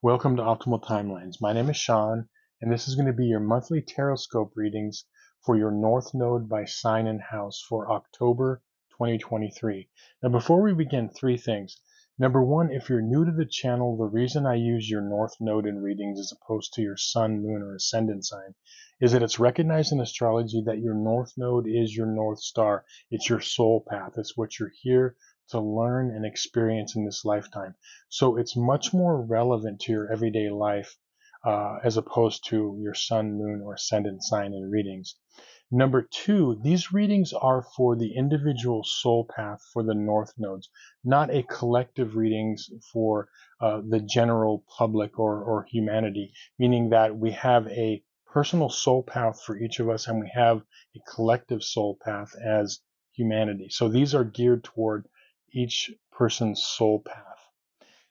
Welcome to Optimal Timelines. My name is Sean, and this is going to be your monthly Tarotscope readings for your North Node by sign and house for October 2023. Now, before we begin, three things. Number one, if you're new to the channel, the reason I use your North Node in readings as opposed to your Sun, Moon, or Ascendant sign is that it's recognized in astrology that your North Node is your North Star. It's your soul path. It's what you're here to learn and experience in this lifetime. So it's much more relevant to your everyday life as opposed to your sun, moon, or ascendant sign in readings. Number two, these readings are for the individual soul path for the North nodes, not a collective readings for the general public or humanity, meaning that we have a personal soul path for each of us and we have a collective soul path as humanity. So these are geared toward each person's soul path.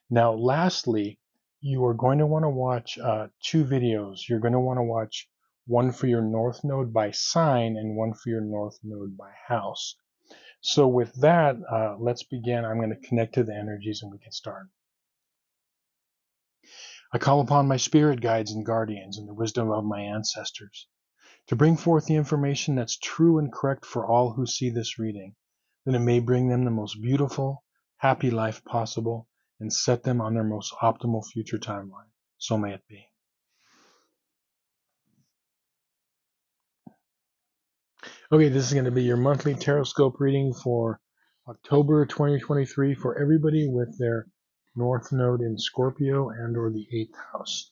Now, lastly, you are going to want to watch two videos. You're going to want to watch one for your North Node by sign and one for your North Node by house. So with that, let's begin. I'm going to connect to the energies and we can start. I call upon my spirit guides and guardians and the wisdom of my ancestors to bring forth the information that's true and correct for all who see this reading, that it may bring them the most beautiful, happy life possible and set them on their most optimal future timeline. So may it be. Okay, this is going to be your monthly Tarotscope reading for October 2023 for everybody with their North Node in Scorpio and or the 8th house.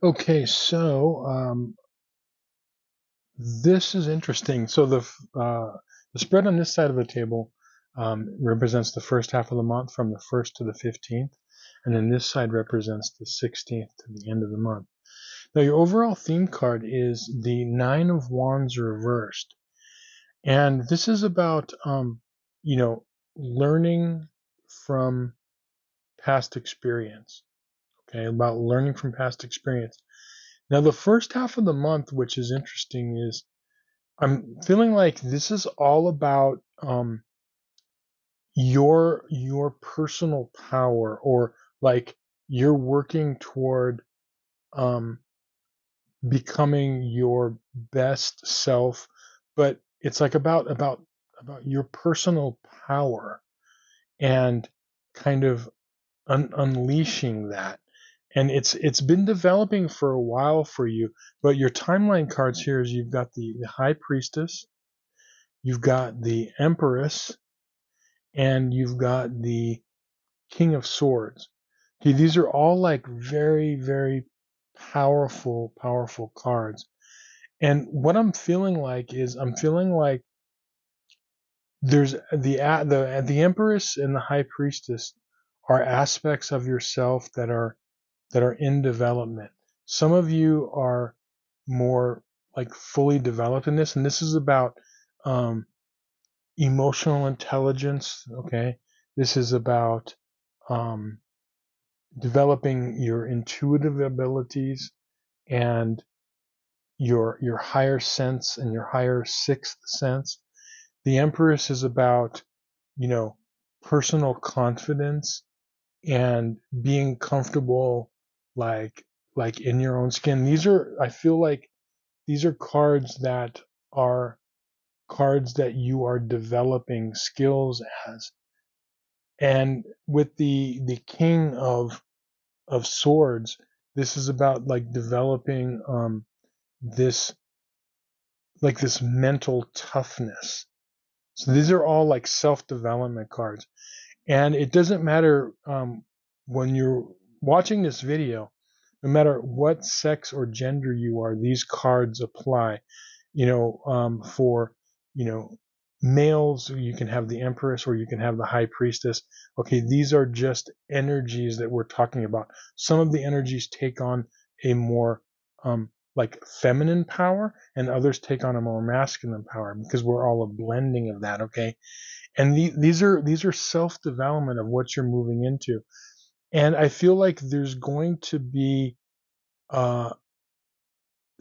Okay, so this is interesting. So the spread on this side of the table represents the first half of the month from the 1st to the 15th, and then this side represents the 16th to the end of the month. Now your overall theme card is the Nine of Wands reversed, and this is about learning from past experience. Okay, about learning from past experience. Now the first half of the month, which is interesting, is I'm feeling like this is all about your personal power, or like you're working toward um, becoming your best self, but it's like about your personal power and kind of unleashing that. And it's been developing for a while for you, but your timeline cards here is you've got the High Priestess, you've got the Empress, and you've got the King of Swords. Okay, these are all like very, very powerful cards. And what I'm feeling like is I'm feeling like there's the Empress and the High Priestess are aspects of yourself that are in development. Some of you are more like fully developed in this, and this is about emotional intelligence. Okay, this is about um, developing your intuitive abilities and your higher sense and your higher sixth sense. The Empress is about, you know, personal confidence and being comfortable, like in your own skin. I feel like these are are cards that you are developing skills as. And with the King of Swords, this is about like developing this this mental toughness. So these are all like self-development cards. And it doesn't matter when you're watching this video, no matter what sex or gender you are, these cards apply. For, you know, males, you can have the Empress or you can have the High Priestess. Okay, these are just energies that we're talking about. Some of the energies take on a more like feminine power, and others take on a more masculine power because we're all a blending of that. Okay, and these are self development of what you're moving into, and I feel like there's going to be uh,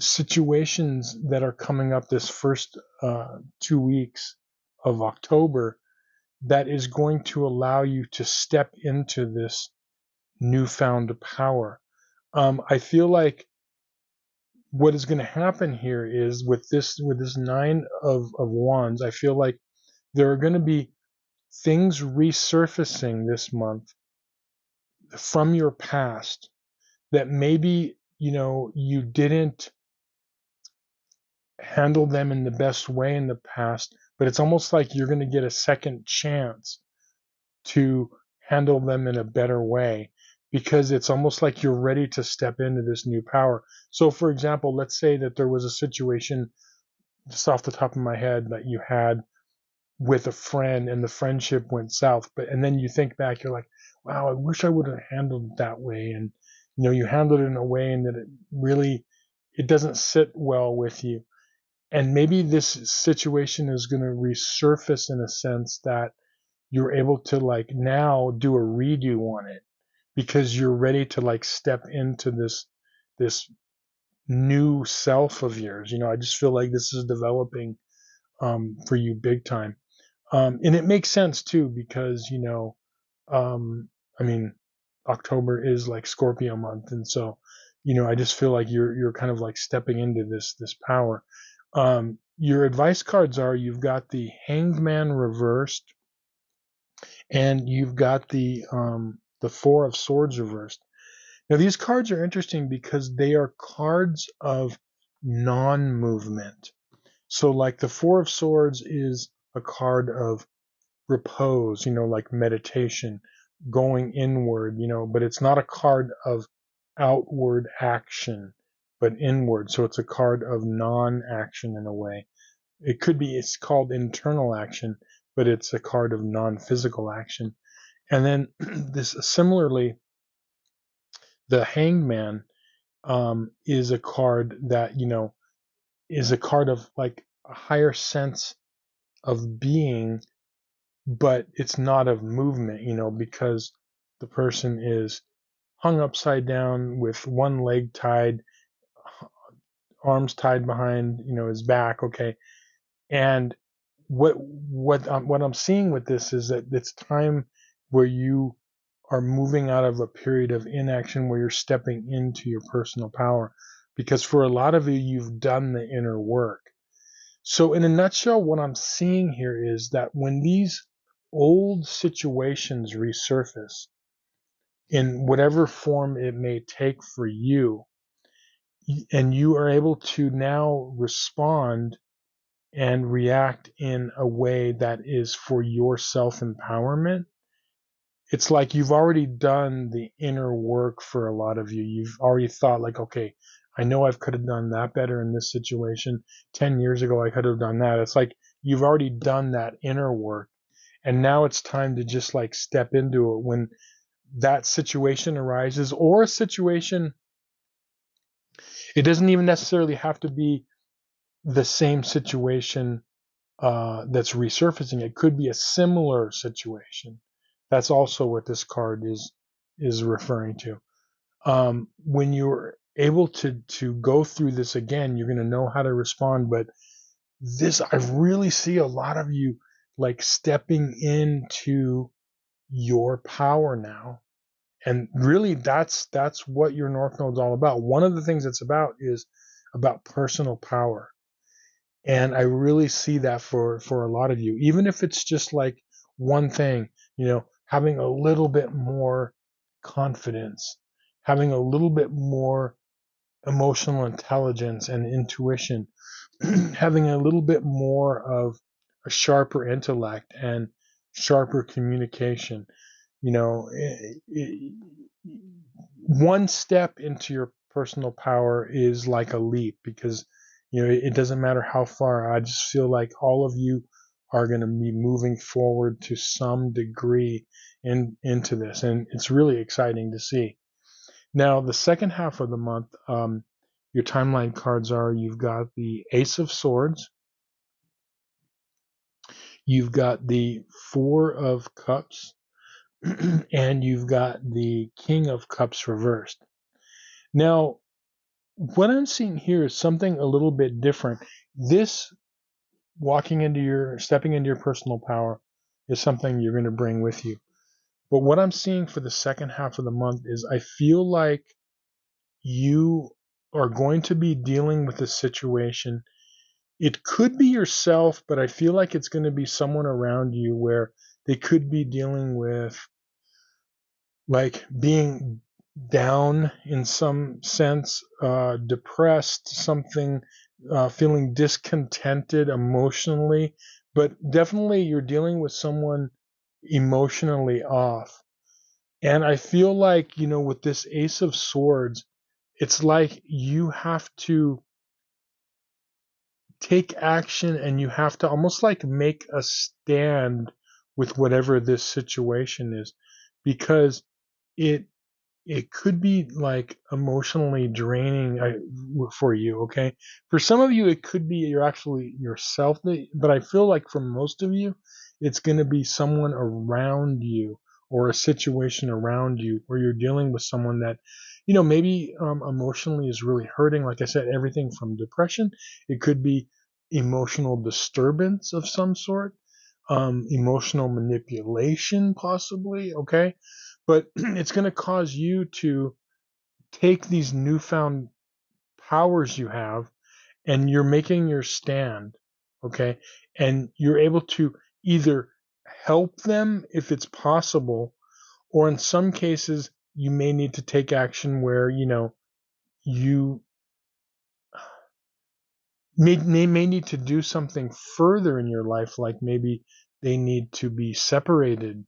situations that are coming up this first 2 weeks of October that is going to allow you to step into this newfound power. I feel like what is going to happen here is with this nine of wands. I feel like there are going to be things resurfacing this month from your past that maybe you didn't handle them in the best way in the past, but it's almost like you're going to get a second chance to handle them in a better way because it's almost like you're ready to step into this new power. So for example, let's say that there was a situation just off the top of my head that you had with a friend and the friendship went south, and then you think back, you're like, wow, I wish I would have handled it that way. And you handled it in a way and that it doesn't sit well with you. And maybe this situation is going to resurface in a sense that you're able to like now do a redo on it because you're ready to like step into this new self of yours. I just feel like this is developing for you big time. And it makes sense too because um, I mean, October is like Scorpio month, and so I just feel like you're kind of like stepping into this power. Your advice cards are you've got the Hanged Man reversed, and you've got the Four of Swords reversed. Now these cards are interesting because they are cards of non-movement. So like the Four of Swords is a card of repose, like meditation, going inward, but it's not a card of outward action, but inward. So it's a card of non action in a way. It's called internal action, but it's a card of non physical action. And then similarly, the Hanged Man is a card that, is a card of like a higher sense of being, but it's not of movement, because the person is hung upside down with one leg tied, arms tied behind, his back. Okay, and what I'm seeing with this is that it's time where you are moving out of a period of inaction where you're stepping into your personal power, because for a lot of you, you've done the inner work. So, in a nutshell, what I'm seeing here is that when these old situations resurface in whatever form it may take for you, and you are able to now respond and react in a way that is for your self empowerment, it's like you've already done the inner work for a lot of you. You've already thought, like, okay, I know I could have done that better in this situation. 10 years ago, I could have done that. It's like you've already done that inner work. And now it's time to just like step into it when that situation arises, or a situation, it doesn't even necessarily have to be the same situation that's resurfacing. It could be a similar situation. That's also what this card is referring to. When you're able to go through this again, you're going to know how to respond. But I really see a lot of you like stepping into your power now. And really, that's what your North Node's all about. One of the things it's about is about personal power. And I really see that for a lot of you, even if it's just like one thing, having a little bit more confidence, having a little bit more emotional intelligence and intuition, having a little bit more of a sharper intellect and sharper communication. You know, one step into your personal power is like a leap, because it doesn't matter how far. I just feel like all of you are going to be moving forward to some degree into this, and it's really exciting to see. Now, the second half of the month, your timeline cards are: you've got the Ace of Swords, you've got the Four of Cups, and you've got the King of Cups reversed. Now, what I'm seeing here is something a little bit different. This stepping into your personal power is something you're going to bring with you. But what I'm seeing for the second half of the month is I feel like you are going to be dealing with a situation. It could be yourself, but I feel like it's going to be someone around you where they could be dealing with like being down in some sense, depressed, something, feeling discontented emotionally, but definitely you're dealing with someone emotionally off. And I feel like, with this Ace of Swords, it's like you have to take action and you have to almost like make a stand with whatever this situation is, because it it could be like emotionally draining for you. Okay, for some of you it could be you're actually yourself, but I feel like for most of you it's going to be someone around you or a situation around you where you're dealing with someone that maybe emotionally is really hurting. Like I said, everything from depression, it could be emotional disturbance of some sort, emotional manipulation possibly. Okay, but it's going to cause you to take these newfound powers you have, and you're making your stand. Okay, and you're able to either help them if it's possible, or in some cases you may need to take action where you may need to do something further in your life, like maybe they need to be separated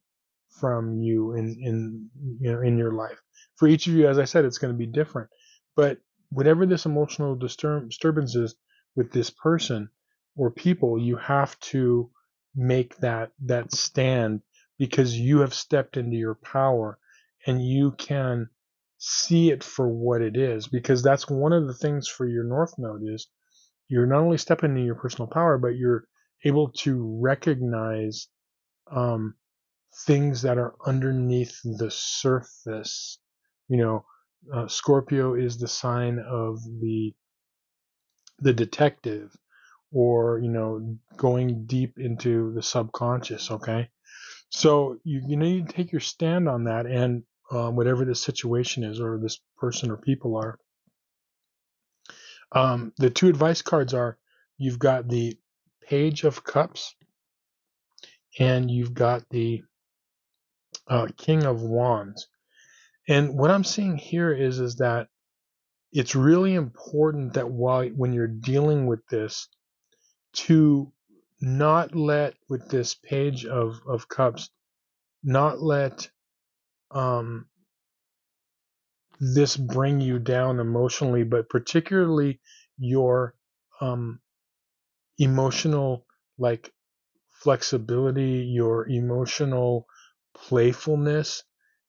from you in your life. For each of you, as I said, it's going to be different. But whatever this emotional disturbance is with this person or people, you have to make that stand, because you have stepped into your power and you can see it for what it is. Because that's one of the things for your North Node is you're not only stepping into your personal power, but you're able to recognize um, things that are underneath the surface. You know, Scorpio is the sign of the detective, or going deep into the subconscious. Okay, so you need to take your stand on that, and whatever the situation is, or this person or people are. The two advice cards are: you've got the Page of Cups, and you've got the King of Wands. And what I'm seeing here is that it's really important that when you're dealing with this, to not let, with this Page of Cups, not let um, this bring you down emotionally, but particularly your um, emotional, like, flexibility, your emotional playfulness.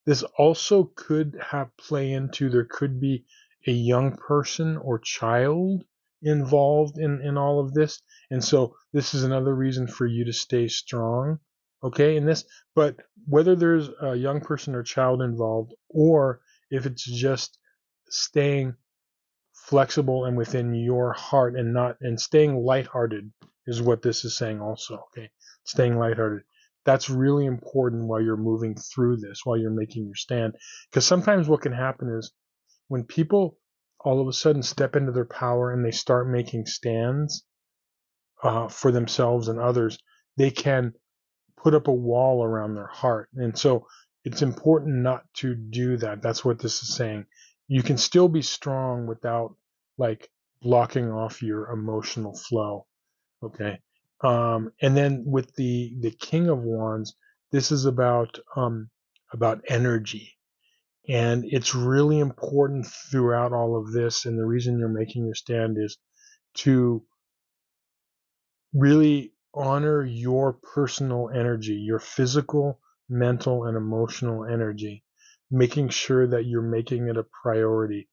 This also could have play into, there could be a young person or child involved in all of this. And so this is another reason for you to stay strong, okay, in this. But whether there's a young person or child involved, or if it's just staying flexible and within your heart, and staying lighthearted is what this is saying also. Okay, staying lighthearted, that's really important while you're moving through this, while you're making your stand. Because sometimes what can happen is when people all of a sudden step into their power and they start making stands for themselves and others, they can put up a wall around their heart. And so it's important not to do that. That's what this is saying. You can still be strong without, like, blocking off your emotional flow. Okay. And then with the King of Wands, this is about energy. And it's really important throughout all of this. And the reason you're making your stand is to really honor your personal energy, your physical, mental, and emotional energy, making sure that you're making it a priority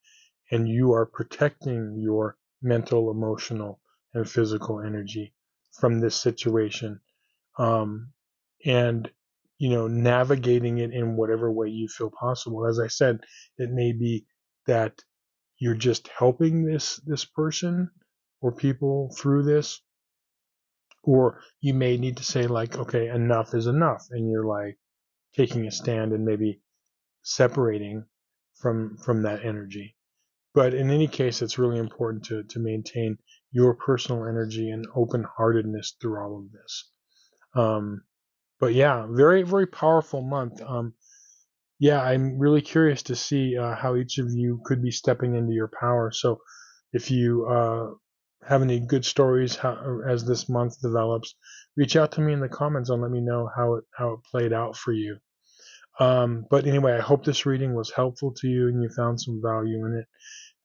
and you are protecting your mental, emotional, and physical energy from this situation. Um, and navigating it in whatever way you feel possible. As I said, it may be that you're just helping this person or people through this, or you may need to say like, okay, enough is enough, and you're like taking a stand and maybe separating from that energy. But in any case, it's really important to maintain your personal energy and open heartedness through all of this. Um, but yeah, very, very powerful month. Yeah, I'm really curious to see how each of you could be stepping into your power. So if you have any good stories as this month develops, reach out to me in the comments and let me know how it played out for you. But anyway, I hope this reading was helpful to you and you found some value in it.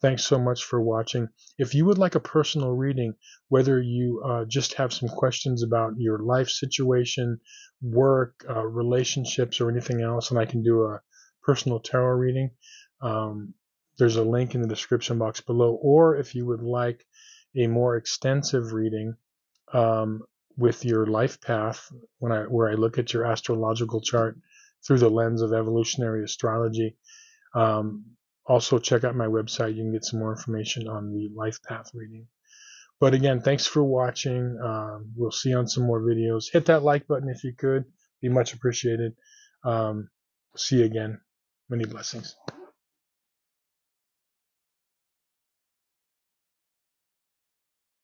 Thanks so much for watching. If you would like a personal reading, whether you just have some questions about your life situation, work, relationships, or anything else, and I can do a personal tarot reading, there's a link in the description box below. Or if you would like a more extensive reading um, with your life path, where I look at your astrological chart through the lens of evolutionary astrology, um, also, check out my website. You can get some more information on the life path reading. But again, thanks for watching. We'll see you on some more videos. Hit that like button if you could. Be much appreciated. See you again. Many blessings.